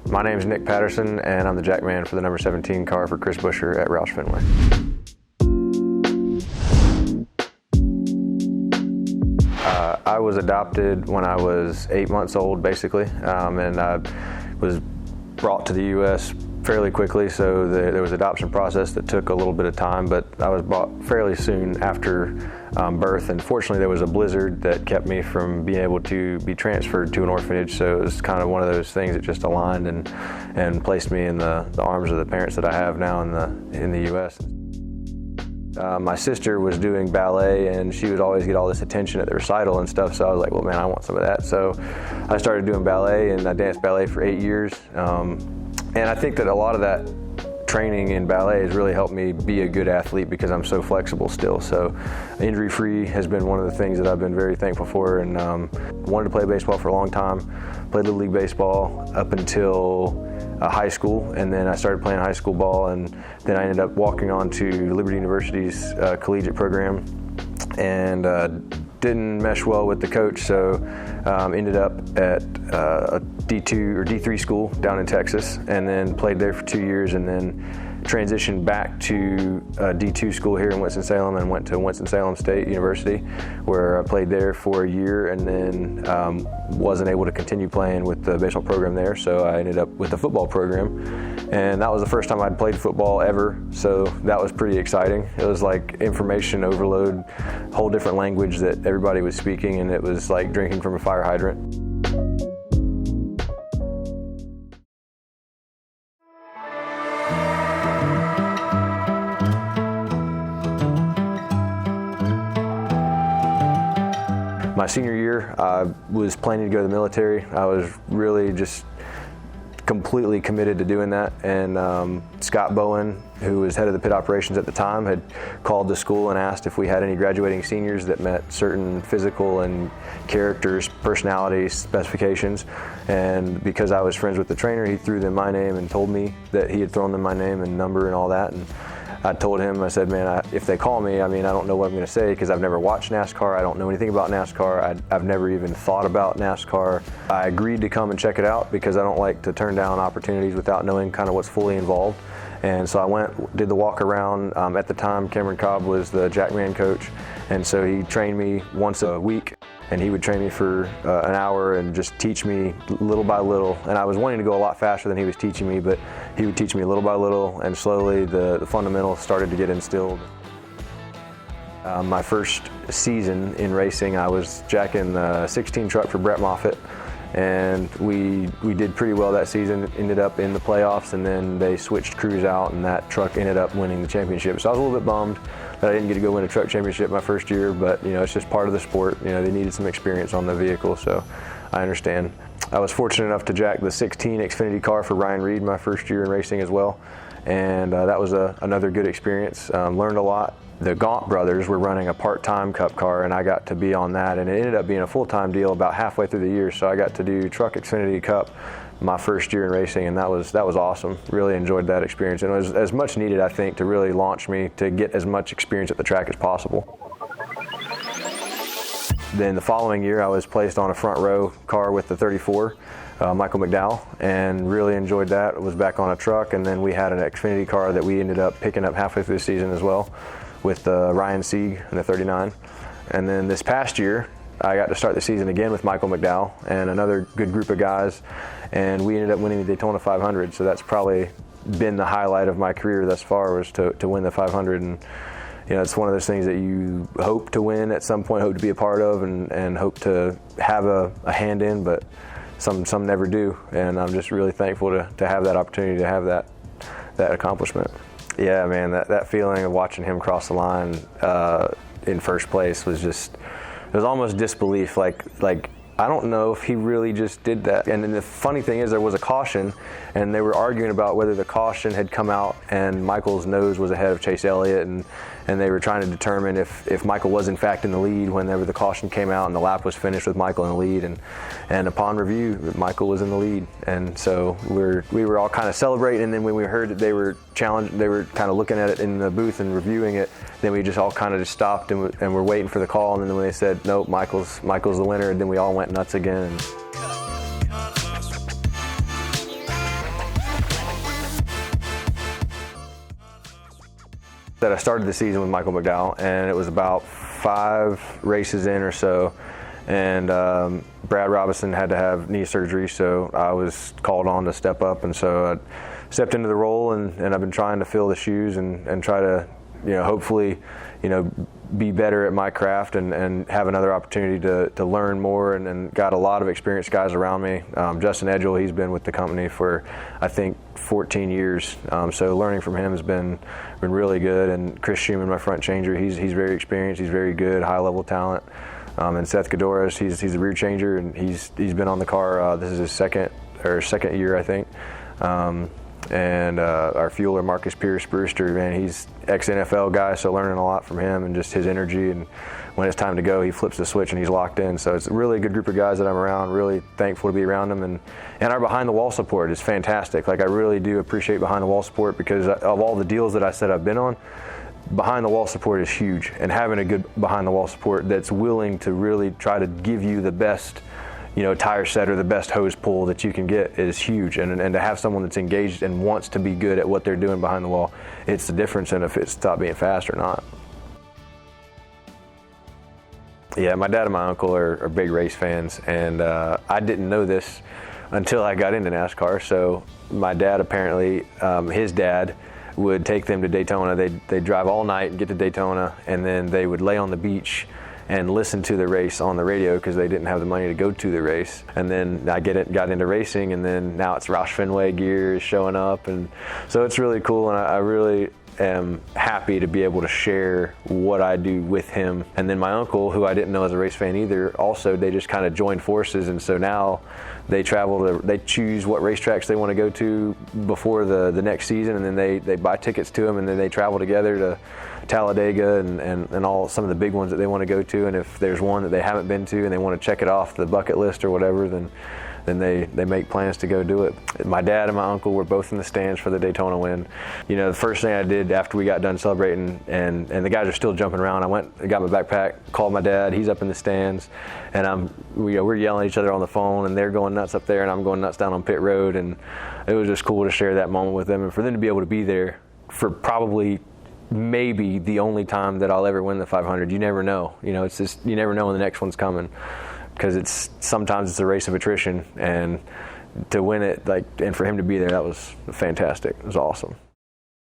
My name is Nick Patterson, and I'm the jackman for the number 17 car for Chris Buescher at Roush Fenway. I was adopted when I was 8 months old, basically, and I was brought to the U.S. fairly quickly, so there was an adoption process that took a little bit of time, but I was brought fairly soon after birth, and fortunately there was a blizzard that kept me from being able to be transferred to an orphanage, so it was kind of one of those things that just aligned and placed me in the arms of the parents that I have now in the U.S. My sister was doing ballet, and she would always get all this attention at the recital and stuff, so I was like, well, man, I want some of that. So I started doing ballet, and I danced ballet for 8 years. And I think that a lot of that training in ballet has really helped me be a good athlete because I'm so flexible still. So injury-free has been one of the things that I've been very thankful for, and wanted to play baseball for a long time. Played Little League baseball up until high school, and then I started playing high school ball, and then I ended up walking on to Liberty University's collegiate program, and didn't mesh well with the coach, so ended up at a D2 or D3 school down in Texas, and then played there for 2 years, and then transitioned back to D2 school here in Winston-Salem and went to Winston-Salem State University, where I played there for a year, and then wasn't able to continue playing with the baseball program there, so I ended up with the football program, and that was the first time I'd played football ever, so that was pretty exciting. It was like information overload, whole different language that everybody was speaking, and it was like drinking from a fire hydrant. My senior year, I was planning to go to the military. I was really just completely committed to doing that, and Scott Bowen, who was head of the pit operations at the time, had called the school and asked if we had any graduating seniors that met certain physical and characters, personality specifications, and because I was friends with the trainer, he threw them my name and told me that he had thrown them my name and number and all that. And I told him, I said, man, if they call me, I mean, I don't know what I'm going to say because I've never watched NASCAR. I don't know anything about NASCAR. I've never even thought about NASCAR. I agreed to come and check it out because I don't like to turn down opportunities without knowing kind of what's fully involved. And so I went, did the walk around. At the time, Cameron Cobb was the jackman coach, and so he trained me once a week, and he would train me for an hour and just teach me little by little. And I was wanting to go a lot faster than he was teaching me, but he would teach me little by little, and slowly the fundamentals started to get instilled. My first season in racing, I was jacking the 16 truck for Brett Moffitt, and we did pretty well that season, ended up in the playoffs, and then they switched crews out, and that truck ended up winning the championship. So I was a little bit bummed that I didn't get to go win a truck championship my first year, but you know, it's just part of the sport. You know, they needed some experience on the vehicle, so I understand. I was fortunate enough to jack the 16 Xfinity car for Ryan Reed my first year in racing as well, and that was another good experience. Learned a lot. The Gaunt brothers were running a part-time Cup car, and I got to be on that, and it ended up being a full-time deal about halfway through the year, so I got to do Truck Xfinity Cup my first year in racing, and that was awesome. Really enjoyed that experience, and it was as much needed, I think, to really launch me to get as much experience at the track as possible. Then the following year, I was placed on a front row car with the 34, Michael McDowell, and really enjoyed that. I was back on a truck, and then we had an Xfinity car that we ended up picking up halfway through the season as well, with Ryan Sieg and the 39. And then this past year, I got to start the season again with Michael McDowell and another good group of guys, and we ended up winning the Daytona 500, so that's probably been the highlight of my career thus far, was to win the 500. And you know, it's one of those things that you hope to win at some point, hope to be a part of, and hope to have a hand in, but some never do, and I'm just really thankful to have that opportunity, to have that accomplishment. Yeah, man, that feeling of watching him cross the line in first place was just, it was almost disbelief. Like I don't know if he really just did that. And then the funny thing is, there was a caution, and they were arguing about whether the caution had come out and Michael's nose was ahead of Chase Elliott, and they were trying to determine if Michael was in fact in the lead whenever the caution came out and the lap was finished with Michael in the lead. And upon review, Michael was in the lead. And so we were all kind of celebrating, and then when we heard that they were challenged, they were kind of looking at it in the booth and reviewing it, then we just all kind of just stopped and we're waiting for the call. And then when they said, nope, Michael's the winner, and then we all went nuts again. That I started the season with Michael McDowell, and it was about 5 races in or so, and Brad Robinson had to have knee surgery, so I was called on to step up, and so I stepped into the role, and I've been trying to fill the shoes and try to, hopefully, be better at my craft and have another opportunity to learn more, and got a lot of experienced guys around me. Justin Edgell, he's been with the company for, I think, 14 years, so learning from him has been really good. And Chris Schumann, my front changer, he's very experienced, he's very good, high-level talent. And Seth Godoris, he's a rear changer, and he's been on the car. This is his second year, I think. And our fueler, Marcus Pierce Brewster, man, he's ex-NFL guy, so learning a lot from him and just his energy. And when it's time to go, he flips the switch and he's locked in. So it's a really good group of guys that I'm around, really thankful to be around them. And our behind-the-wall support is fantastic. Like, I really do appreciate behind-the-wall support, because of all the deals that I said I've been on, behind-the-wall support is huge. And having a good behind-the-wall support that's willing to really try to give you the best tire set or the best hose pull that you can get is huge. And to have someone that's engaged and wants to be good at what they're doing behind the wall, it's the difference in if it's stopped being fast or not. Yeah, my dad and my uncle are big race fans, and I didn't know this until I got into NASCAR. So my dad, apparently, his dad would take them to Daytona. They'd drive all night and get to Daytona, and then they would lay on the beach and listen to the race on the radio, because they didn't have the money to go to the race. And then I got into racing, and then now it's Roush Fenway gear is showing up, and so it's really cool, and I really am happy to be able to share what I do with him. And then my uncle, who I didn't know as a race fan either, also they just kind of joined forces, and so now they they choose what racetracks they want to go to before the next season, and then they buy tickets to them, and then they travel together to Talladega and all some of the big ones that they want to go to. And if there's one that they haven't been to and they want to check it off the bucket list or whatever, then they make plans to go do it. My dad and my uncle were both in the stands for the Daytona win. The first thing I did after we got done celebrating, and the guys are still jumping around, I went and got my backpack, called my dad, he's up in the stands, and we're yelling at each other on the phone, and they're going nuts up there, and I'm going nuts down on pit road. And it was just cool to share that moment with them, and for them to be able to be there for probably maybe the only time that I'll ever win the 500. You never know. It's just, you never know when the next one's coming, because sometimes it's a race of attrition, and to win it, and for him to be there, that was fantastic. It was awesome.